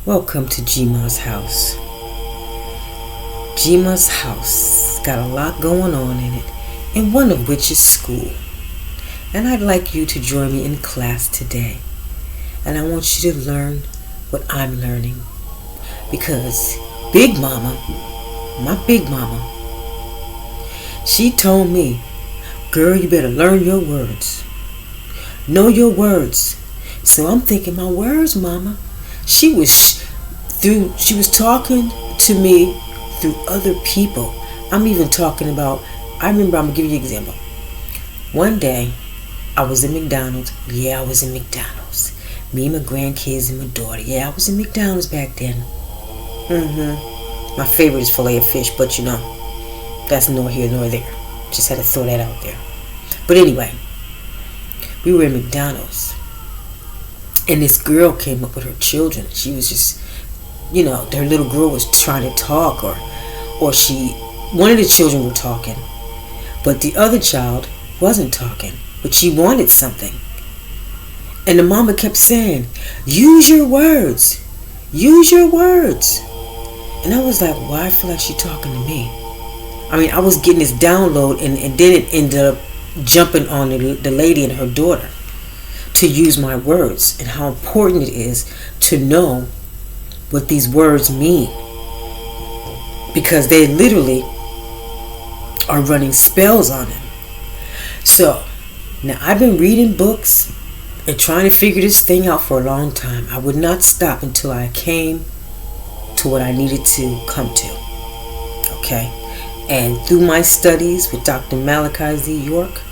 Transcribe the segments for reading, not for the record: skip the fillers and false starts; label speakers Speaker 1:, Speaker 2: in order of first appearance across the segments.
Speaker 1: Welcome to Gma's house. Gma's house got a lot going on in it, and one of which is school. And I'd like you to join me in class today. And I want you to learn what I'm learning. Because Big Mama, my Big Mama, she told me, girl, you better learn your words. Know your words. So I'm thinking my words, Mama. She was talking to me through other people. I'm even talking about, I'm gonna give you an example. One day, I was in McDonald's. Yeah, I was in McDonald's. Me and my grandkids and my daughter. Yeah, I was in McDonald's back then. My favorite is filet of fish, but you know, that's nor here nor there. Just had to throw that out there. But anyway, we were in McDonald's. And this girl came up with her children. She was just, her little girl was trying to talk, or one of the children were talking, but the other child wasn't talking, but she wanted something. And the mama kept saying, use your words. Use your words. And I was like, why I feel like she's talking to me? I mean, I was getting this download, and then it ended up jumping on the lady and her daughter to use my words, and how important it is to know what these words mean, because they literally are running spells on them. So now I've been reading books and trying to figure this thing out for a long time. I would not stop until I came to what I needed to come to. Okay? And through my studies with Dr. Malachi Z. York,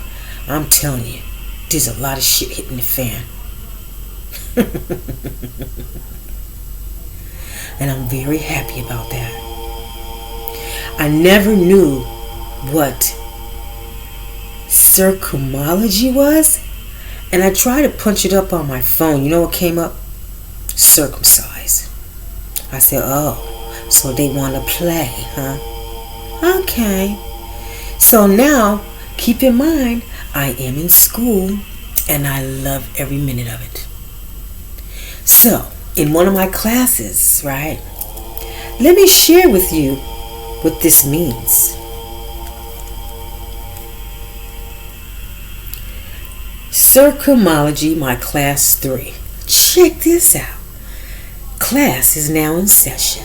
Speaker 1: I'm telling you, there's a lot of shit hitting the fan. And I'm very happy about that. I never knew what Circumology was, and I tried to punch it up on my phone. You know what came up? Circumcised. I said, oh, so they want to play, huh? Okay. So now, keep in mind, I am in school, and I love every minute of it. So, in one of my classes, right, let me share with you what this means. Circumology, my class 3. Check this out. Class is now in session.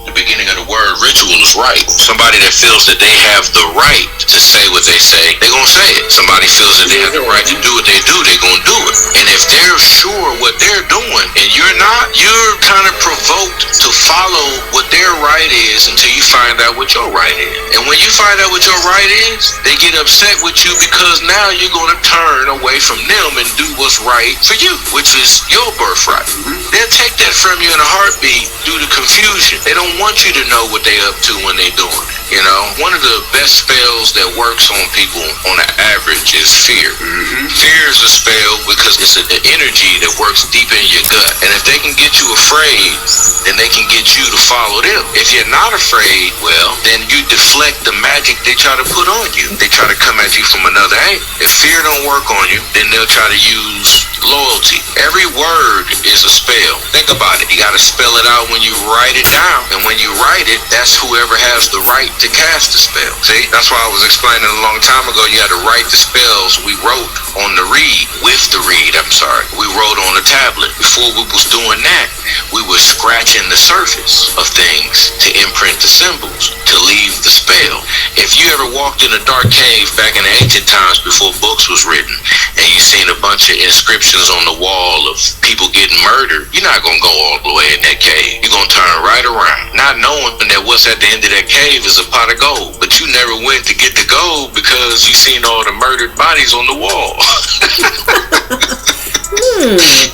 Speaker 2: The beginning of the word ritual is right. Somebody that feels that they have the right to say what they say, they're going to say it. Somebody feels that they have the right to do what they do, they're going to do it. And if they're sure what they're doing and you're not, you're kind of provoked to follow what their right is until you find out what your right is. And when you find out what your right is, they get upset with you because now you're going to turn away from them and do what's right for you, which is your birthright. They'll take that from you in a heartbeat due to confusion. They don't want you to know what they up to when they doing it. You know, one of the best spells that works on people on an average is fear. Fear is a spell because it's an energy that works deep in your gut. And if they can get you afraid, then they can get you to follow them. If you're not afraid, well, then you deflect the magic they try to put on you. They try to come at you from another angle. If fear don't work on you, then they'll try to use loyalty. Every word is a spell. Think about it. You got to spell it out when you write it down. And when you write it, that's whoever has the right to cast the spell. See, that's why I was explaining a long time ago, you had to write the spells we wrote on the reed, we wrote on a tablet. Before we was doing that, we were scratching the surface of things to imprint the symbols, to leave the spell. If you ever walked in a dark cave back in the ancient times before books was written, and you seen a bunch of inscriptions on the wall of people getting murdered, you're not going to go all the way in that cave. You're going to turn right around, not knowing that what's at the end of that cave is a pot of gold. But you never went to get the gold because you seen all the murdered bodies on the wall.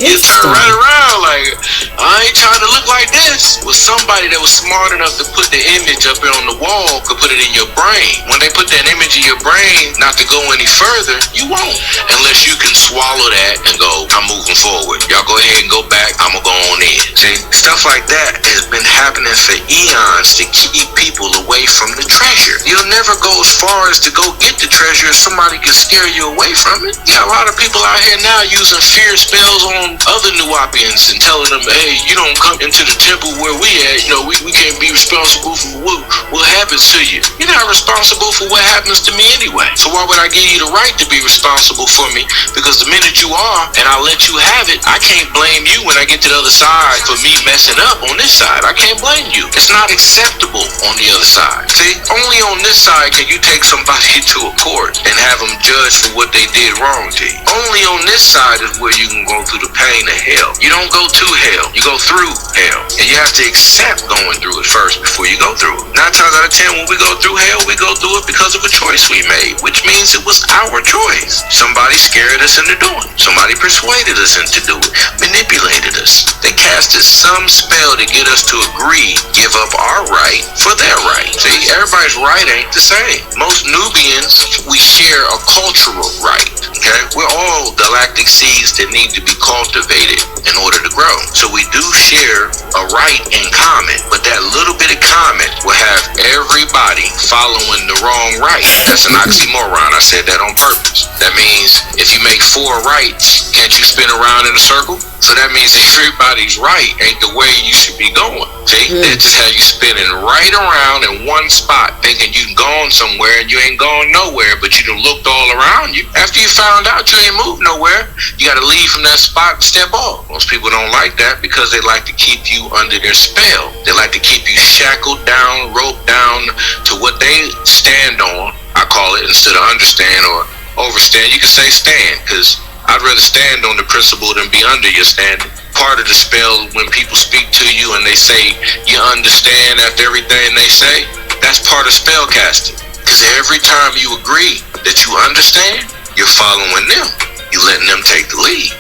Speaker 2: You turn right around like, I ain't trying to look like this. Well, somebody that was smart enough to put the image up there on the wall could put it in your brain. When they put that image in your brain, not to go any further, you won't. Unless you can swallow that and go, I'm moving forward. Y'all go ahead and go back. I'm gonna go on in. See, stuff like that has been happening for eons to keep people away from the treasure. You'll never go as far as to go get the treasure if somebody can scare you away from it. You got a lot of people out here now using fear spells on other Nuwapians and telling them, hey, you don't come into the temple where we at. You know, we can't be responsible for what happens to you. You're not responsible for what happens to me anyway. So why would I give you the right to be responsible for me? Because the minute you are, and I let you have it, I can't blame you when I get to the other side for me messing up on this side. I can't blame you. It's not acceptable on the other side. See, only on this side can you take somebody to a court and have them judged for what they did wrong to you. Only on this side is where you can go through the pain of hell. You don't go to hell, you go through hell. And you have to accept going through it first before you go through it. 9 times out of 10, when we go through hell, we go through it because of a choice we made, which means it was our choice. Somebody scared us into doing it. Somebody persuaded us into doing it, manipulated us. They casted some spell to get us to agree, give up our right for their right. See, everybody's right ain't the same. Most Nubians, we share a cultural right. Okay, we're all galactic seeds that need to be cultivated in order to grow. So we do share a right in common, but that little bit of common will have everybody following the wrong right. That's an oxymoron. I said that on purpose. That means if you make 4 rights, can't you spin around in a circle? So that means everybody's right ain't the way you should be going. See, that just have you spinning right around in one spot, thinking you gone somewhere and you ain't gone nowhere, but you done looked all around you. After you found out you ain't moved nowhere, you got to leave from that spot and step off. Most people don't like that because they like to keep you under their spell. They like to keep you shackled down, roped down to what they stand on. I call it, instead of understand or overstand, you can say stand, because I'd rather stand on the principle than be under your standing. Part of the spell, when people speak to you and they say you understand after everything they say, that's part of spell casting. Because every time you agree that you understand, you're following them. You're letting them take the lead.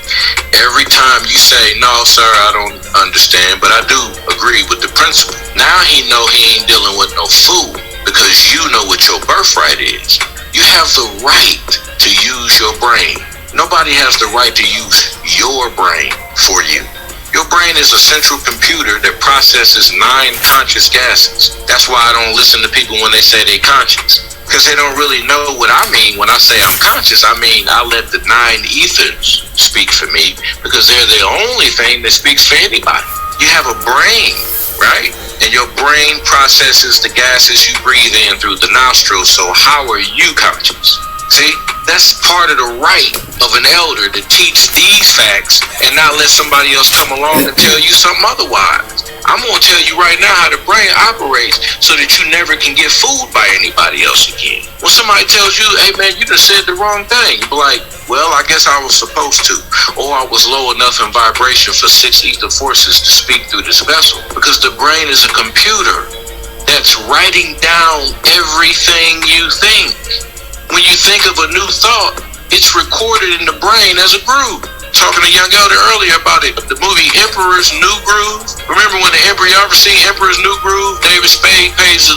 Speaker 2: Every time you say, no, sir, I don't understand, but I do agree with the principle. Now he know he ain't dealing with no fool, because you know what your birthright is. You have the right to use your brain. Nobody has the right to use your brain for you. Your brain is a central computer that processes 9 conscious gases. That's why I don't listen to people when they say they're conscious, because they don't really know what I mean when I say I'm conscious. I mean, I let the 9 ethers speak for me, because they're the only thing that speaks for anybody. You have a brain, right? And your brain processes the gases you breathe in through the nostrils. So how are you conscious? See, that's part of the right of an elder to teach these facts and not let somebody else come along and tell you something otherwise. I'm going to tell you right now how the brain operates so that you never can get fooled by anybody else again. When somebody tells you, hey man, you just said the wrong thing, you be like, well, I guess I was supposed to. Or I was low enough in vibration for 6 ether forces to speak through this vessel. Because the brain is a computer that's writing down everything you think. When you think of a new thought, it's recorded in the brain as a groove. Talking to Young Elder earlier about it, the movie Emperor's New Groove. Remember when the Emperor, you ever seen Emperor's New Groove? David Spade plays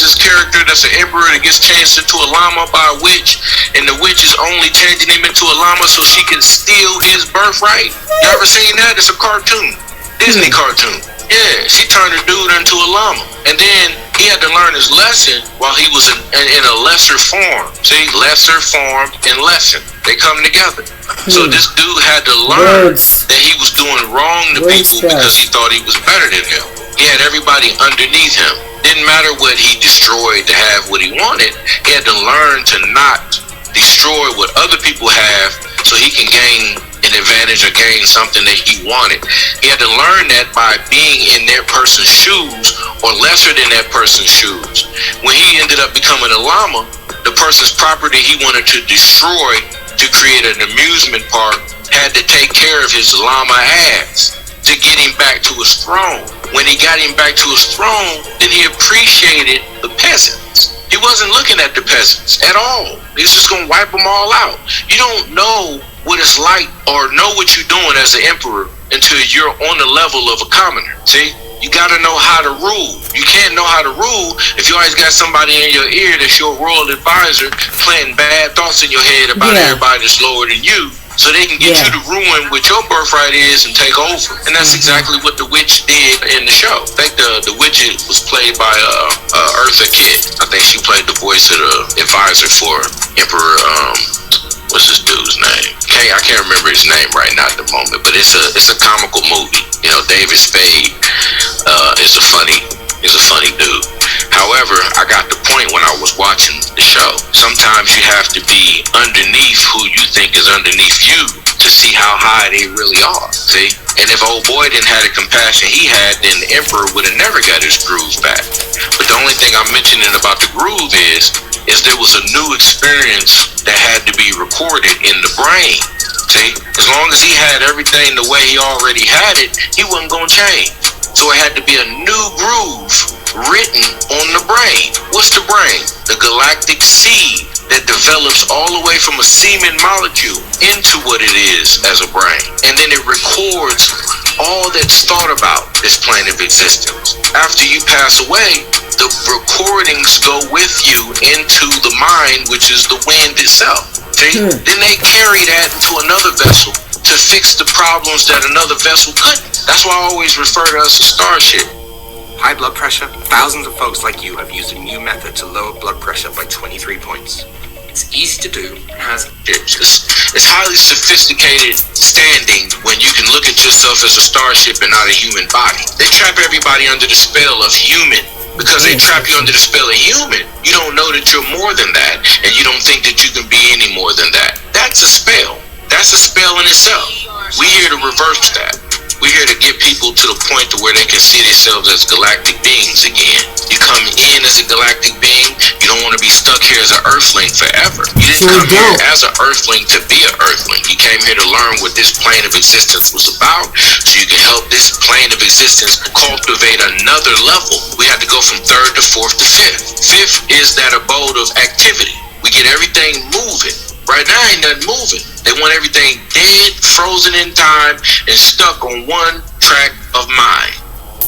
Speaker 2: this character that's an emperor that gets changed into a llama by a witch, and the witch is only changing him into a llama so she can steal his birthright. You ever seen that? It's a cartoon, Disney cartoon. Yeah, she turned a dude into a llama. And then he had to learn his lesson while he was in a lesser form. See, lesser form and lesson, they come together. So this dude had to learn that he was doing wrong to people because he thought he was better than them. He had everybody underneath him. Didn't matter what he destroyed to have what he wanted. He had to learn to not destroy what other people have so he can gain an advantage or gain something that he wanted. He had to learn that by being in that person's shoes or lesser than that person's shoes. When he ended up becoming a llama, the person's property he wanted to destroy to create an amusement park had to take care of his llama ass to get him back to his throne. When he got him back to his throne, then he appreciated the peasants. He wasn't looking at the peasants at all. He was just going to wipe them all out. You don't know what it's like or know what you're doing as an emperor until you're on the level of a commoner. See, you got to know how to rule. You can't know how to rule if you always got somebody in your ear that's your royal advisor planting bad thoughts in your head about everybody that's lower than you, so they can get you to ruin what your birthright is and take over. And that's exactly what the witch did in the show. I think the witch was played by Eartha Kitt. I think she played the voice of the advisor for Emperor. What's this dude's name? I can't remember his name right now at the moment, but it's a comical movie. You know, David Spade is a funny dude. However, I got the point when I was watching the show. Sometimes you have to be underneath who you think is underneath you to see how high they really are. See? And if old boy didn't have the compassion he had, then the Emperor would have never got his groove back. But the only thing I'm mentioning about the groove is there was a new experience that had to be recorded in the brain. See? As long as he had everything the way he already had it, he wasn't going to change. So it had to be a new groove written on the brain. What's the brain? The galactic seed that develops all the way from a semen molecule into what it is as a brain. And then it records all that's thought about this plane of existence. After you pass away, the recordings go with you into the mind, which is the wind itself. See? Then they carry that into another vessel to fix the problems that another vessel couldn't. That's why I always refer to us as starship.
Speaker 3: High blood pressure? Thousands of folks like you have used a new method to lower blood pressure by 23 points. It's easy to do and has...
Speaker 2: It's highly sophisticated standing when you can look at yourself as a starship and not a human body. They trap everybody under the spell of human. Because they trap you under the spell of human, you don't know that you're more than that, and you don't think that you can be any more than that. That's a spell. That's a spell in itself. We're here to reverse that. We're here to get people to the point to where they can see themselves as galactic beings again. You come in as a galactic being, you don't want to be stuck here as an earthling forever. You didn't come here as an earthling to be an earthling. You came here to learn what this plane of existence was about, so you can help this plane of existence cultivate another level. We had to go from third to fourth to fifth. Fifth is that abode of activity. We get everything moving. Right now ain't nothing moving. They want everything dead, frozen in time, and stuck on one track of mind.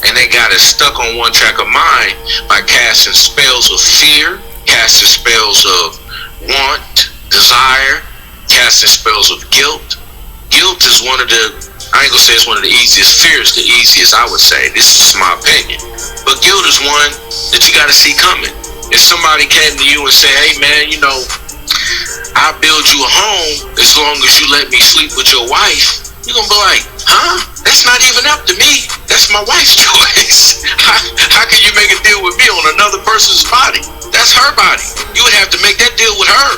Speaker 2: And they got us stuck on one track of mind by casting spells of fear, casting spells of want, desire, casting spells of guilt. Guilt is one of the, I ain't gonna say it's one of the easiest, fear is the easiest, I would say. This is my opinion. But guilt is one that you gotta see coming. If somebody came to you and said, hey man, you know, I'll build you a home as long as you let me sleep with your wife, you're gonna be like, huh? That's not even up to me. That's my wife's choice. How can you make a deal with me on another person's body? That's her body. You would have to make that deal with her,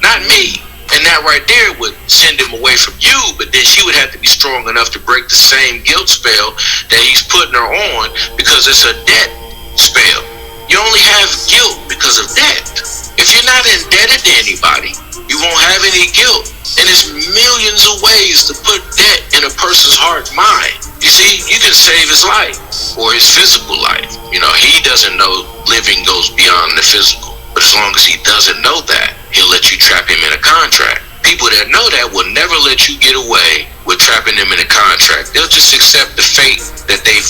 Speaker 2: not me. And that right there would send him away from you, but then she would have to be strong enough to break the same guilt spell that he's putting her on, because it's a debt spell. You only have guilt because of debt. If you're not indebted to anybody, you won't have any guilt. And there's millions of ways to put debt in a person's heart and mind. You see, you can save his life or his physical life. You know, he doesn't know living goes beyond the physical. But as long as he doesn't know that, he'll let you trap him in a contract. People that know that will never let you get away with trapping them in a contract. They'll just accept the fate that they've,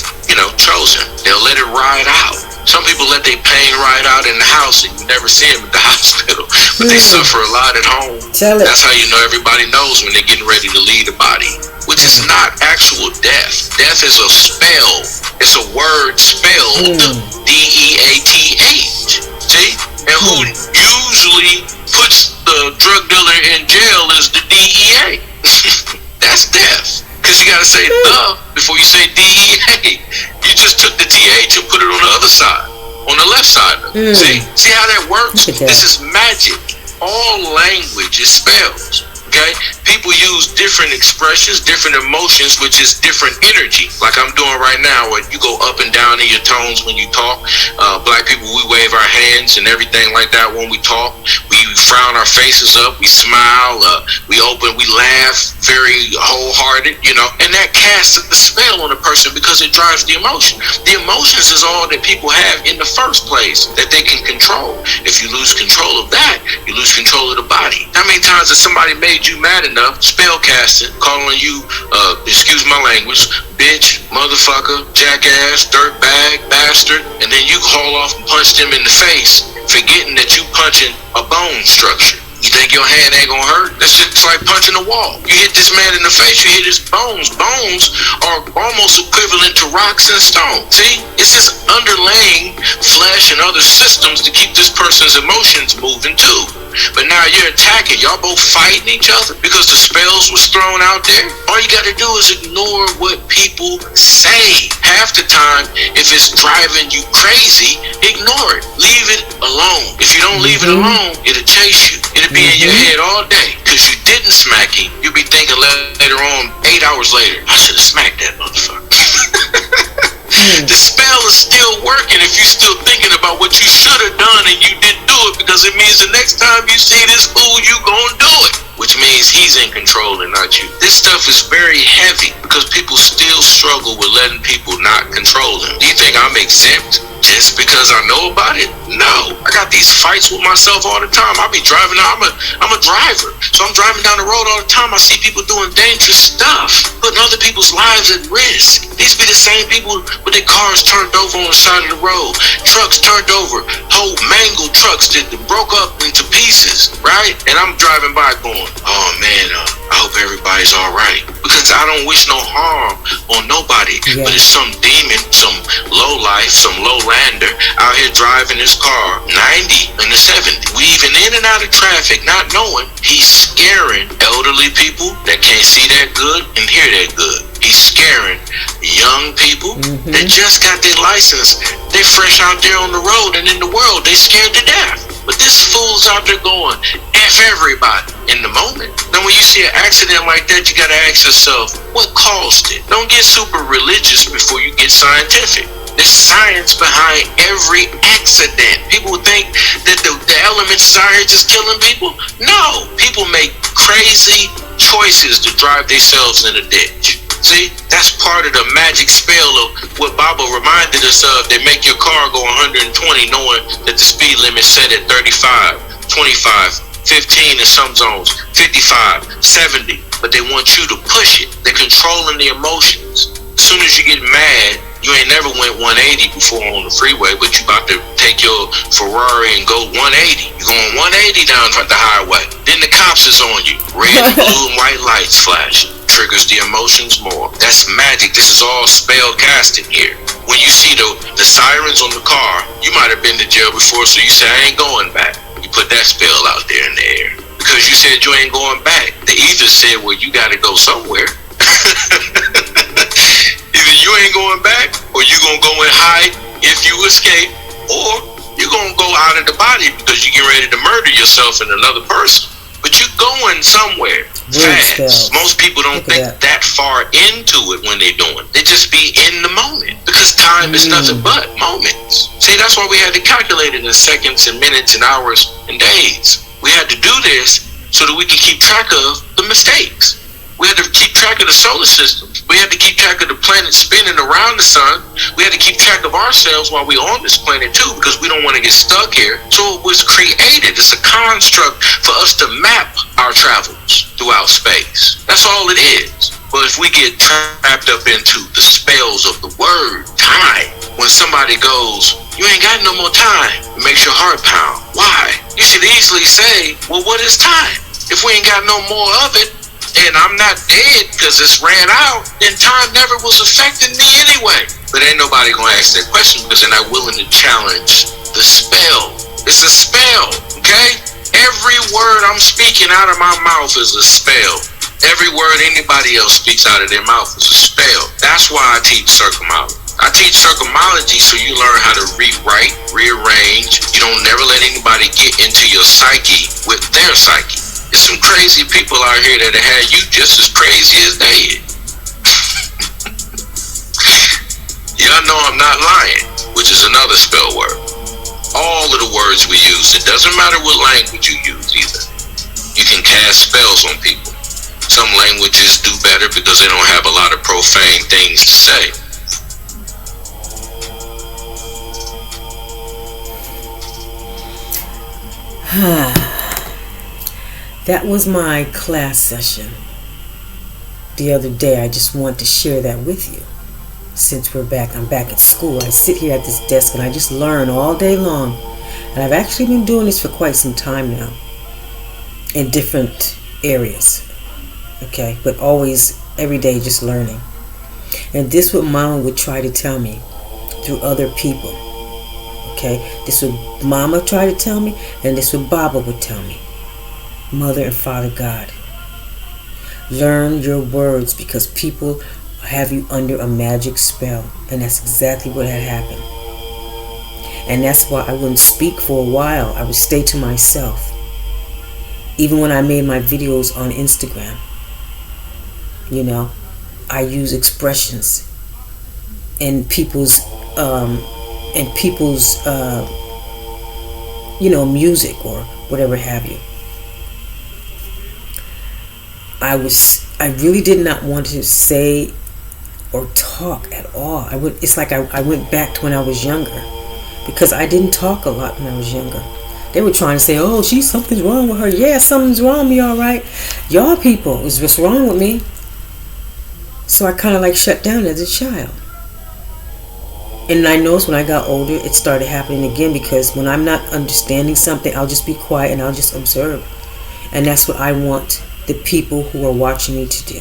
Speaker 2: chosen. They'll let it ride out. Some people let their pain ride out in the house and you never see them at the hospital. But they suffer a lot at home. That's how you know everybody knows when they're getting ready to leave the body. Which is not actual death. Death is a spell. It's a word spelled D-E-A-T-H. See? And who usually puts the drug dealer in jail is the DEA. That's death. Because you got to say the before you say DEA. You just took the TH and put it on the other side, on the left side. See how that works? This is magic. All language is spells. Okay? People use different expressions, different emotions, which is different energy. Like I'm doing right now, where you go up and down in your tones when you talk. Black people, we wave our hands and everything like that when we talk. We frown our faces up, we smile, we open, we laugh, very wholehearted, and that casts a spell on a person because it drives the emotion. The emotions is all that people have in the first place that they can control. If you lose control of that, you lose control of the body. How many times has somebody made you mad enough, spell casting, calling you, excuse my language, bitch, motherfucker, jackass, dirtbag, bastard, and then you haul off and punch them in the face, forgetting that you punching a bone structure. You think your hand ain't gonna hurt? That's just like punching a wall. You hit this man in the face, you hit his bones. Bones are almost equivalent to rocks and stone. See? It's just underlaying flesh and other systems to keep this person's emotions moving too. But now you're attacking. Y'all both fighting each other because the spells was thrown out there. All you gotta do is ignore what people say. Half the time, if it's driving you crazy, ignore it. Leave it alone. If you don't leave it alone, it'll chase you. It'll be in your head all day because you didn't smack him. You'll be thinking later on, 8 hours later, I should have smacked that motherfucker. The spell is still working if you're still thinking about what you should have done and you didn't do it, because it means the next time you see this fool, you gonna do it, which means he's in control and not you. This stuff is very heavy because people still struggle with letting people not control them. Do you think I'm exempt just because I know about it? No. I got these fights with myself all the time. I be driving. I'm a driver, so I'm driving down the road all the time. I see people doing dangerous stuff, putting other people's lives at risk. These be the same people with their cars turned over on the side of the road, trucks turned over, whole mangled trucks that broke up into pieces, right? And I'm driving by going, oh man, I hope everybody's all right, because I don't wish no harm on nobody. Yeah. But it's some demon, some low life, some low lander out here driving his car 90 and the 70, weaving in and out of traffic, not knowing he's scaring elderly people that can't see that good and hear that good. He's scaring young people that just got their license. They're fresh out there on the road, and in the world, they scared to death. But this fool's out there going, F everybody in the moment. Now, when you see an accident like that, you gotta ask yourself, what caused it? Don't get super religious before you get scientific. There's science behind every accident. People think that the element science is killing people. No, people make crazy choices to drive themselves in a ditch. See, that's part of the magic spell of what Baba reminded us of. They make your car go 120 knowing that the speed limit set at 35, 25, 15 in some zones, 55, 70. But they want you to push it. They're controlling the emotions. As soon as you get mad, you ain't never went 180 before on the freeway, but you about to take your Ferrari and go 180. You're going 180 down the highway. Then the cops is on you. Red, blue, and white lights flashing. Triggers the emotions more. That's magic. This is all spell casting here. When you see the sirens on the car, you might have been to jail before, so you say, I ain't going back. You put that spell out there in the air. Because you said you ain't going back. The ether said, well, you got to go somewhere. Either you ain't going back, or you gonna go and hide if you escape, or you gonna go out of the body because you get ready to murder yourself and another person. But you going somewhere fast. Most people don't think that far into it when they're doing. They just be in the moment because time is nothing but moments. See, that's why we had to calculate it in seconds and minutes and hours and days. We had to do this so that we can keep track of the mistakes. We had to keep track of the solar system. We had to keep track of the planet spinning around the sun. We had to keep track of ourselves while we're on this planet too, because we don't want to get stuck here. So it was created. It's a construct for us to map our travels throughout space. That's all it is. But if we get trapped up into the spells of the word time, when somebody goes, you ain't got no more time, it makes your heart pound. Why? You should easily say, well, what is time? If we ain't got no more of it, and I'm not dead because it's ran out, then time never was affecting me anyway. But ain't nobody gonna ask that question because they're not willing to challenge the spell. It's a spell, okay? Every word I'm speaking out of my mouth is a spell. Every word anybody else speaks out of their mouth is a spell. That's why I teach circumology. I teach circumology so you learn how to rewrite, rearrange. You don't never let anybody get into your psyche with their psyche. There's some crazy people out here that have had you just as crazy as they is. Y'all know I'm not lying, which is another spell word. All of the words we use, it doesn't matter what language you use either. You can cast spells on people. Some languages do better because they don't have a lot of profane things to say.
Speaker 1: That was my class session the other day. I just want to share that with you. Since I'm back at school. I sit here at this desk and I just learn all day long. And I've actually been doing this for quite some time now. in different areas. Okay, but always every day just learning. And this what Mama would try to tell me through other people. Okay, this what Mama tried to tell me, and this what Baba would tell me. Mother and Father God. Learn your words, because people have you under a magic spell, and that's exactly what had happened. And that's why I wouldn't speak for a while. I would stay to myself. Even when I made my videos on Instagram, you know, I use expressions in people's you know, music or whatever have you. I really did not want to say or talk at all. It's like I went back to when I was younger, because I didn't talk a lot when I was younger. They were trying to say, oh, something's wrong with her. Yeah, something's wrong with me, all right. Y'all people is what's wrong with me. So I kind of like shut down as a child. And I noticed when I got older, it started happening again, because when I'm not understanding something, I'll just be quiet and I'll just observe. And that's what I want the people who are watching me to do.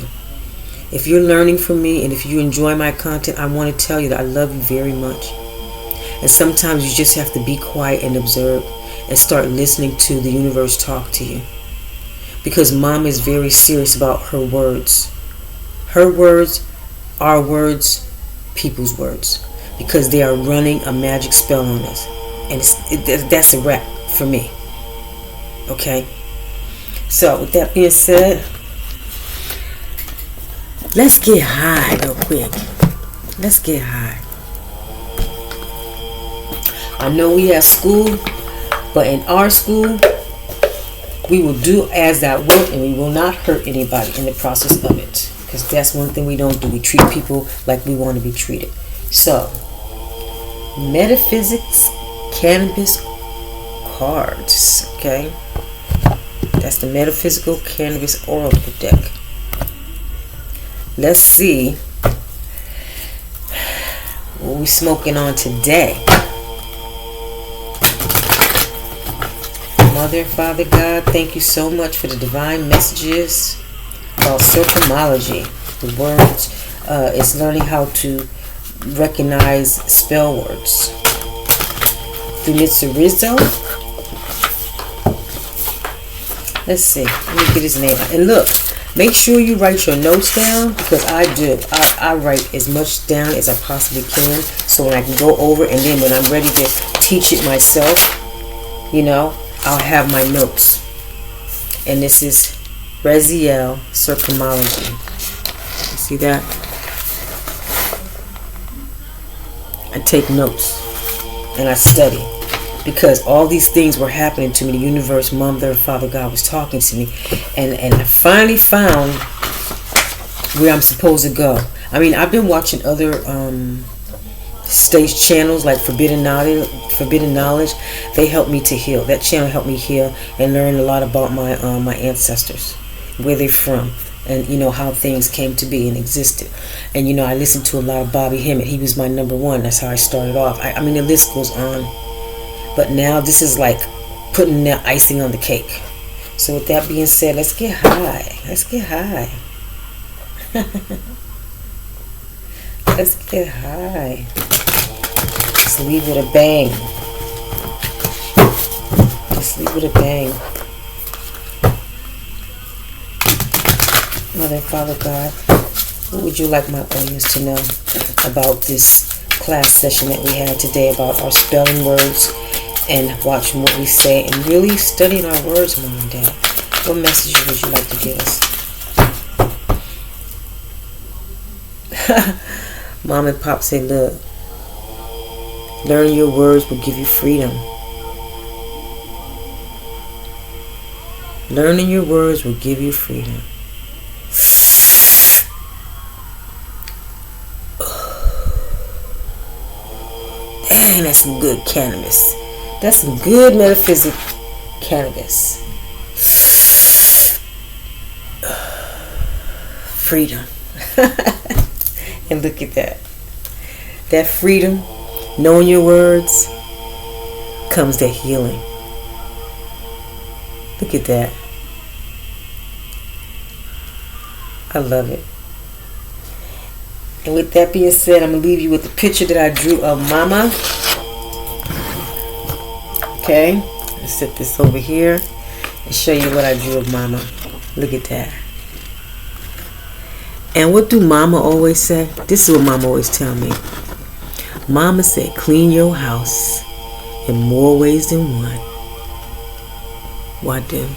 Speaker 1: If you're learning from me and if you enjoy my content, I want to tell you that I love you very much. And sometimes you just have to be quiet and observe and start listening to the universe talk to you. Because Mom is very serious about her words. Her words, our words, people's words. Because they are running a magic spell on us. And that's a wrap for me. Okay? So, with that being said, let's get high real quick. Let's get high. I know we have school, but in our school, we will do as that work, and we will not hurt anybody in the process of it. Because that's one thing we don't do. We treat people like we want to be treated. So, metaphysics, cannabis cards. Okay? That's the metaphysical cannabis oracle deck. Let's see what we smoking on today. Mother and Father God, thank you so much for the divine messages about circumology. The words, it's learning how to recognize spell words. Through Raziel. Let's see. Let me get his name. And look, make sure you write your notes down, because I do. I write as much down as I possibly can, so when I can go over, and then when I'm ready to teach it myself, you know, I'll have my notes. And this is Raziel Circumology. You see that? I take notes and I study, because all these things were happening to me. The universe, Mother, Father God was talking to me, and I finally found where I'm supposed to go. I mean, I've been watching other stage channels like Forbidden Knowledge. They helped me to heal. That channel helped me heal and learn a lot about my ancestors, where they're from, and you know how things came to be and existed. And you know, I listened to a lot of Bobby Hemmett. He was my number one. That's how I started off. I mean, the list goes on, but now this is like putting the icing on the cake. So with that being said, let's get high. Let's get high. Let's get high. Let's leave with a bang. Let's leave with a bang. Mother and Father God, what would you like my audience to know about this class session that we had today about our spelling words and watching what we say and really studying our words, Mom and Dad? What message would you like to give us? Mom and Pop say, look, learning your words will give you freedom. Learning your words will give you freedom. Dang, that's some good cannabis. That's some good metaphysic cannabis. Freedom. And look at that. That freedom, knowing your words, comes that healing. Look at that. I love it. And with that being said, I'm going to leave you with the picture that I drew of Mama. Okay. Let's set this over here and show you what I drew of Mama. Look at that. And what do Mama always say? This is what Mama always tell me. Mama said, clean your house in more ways than one. Why do?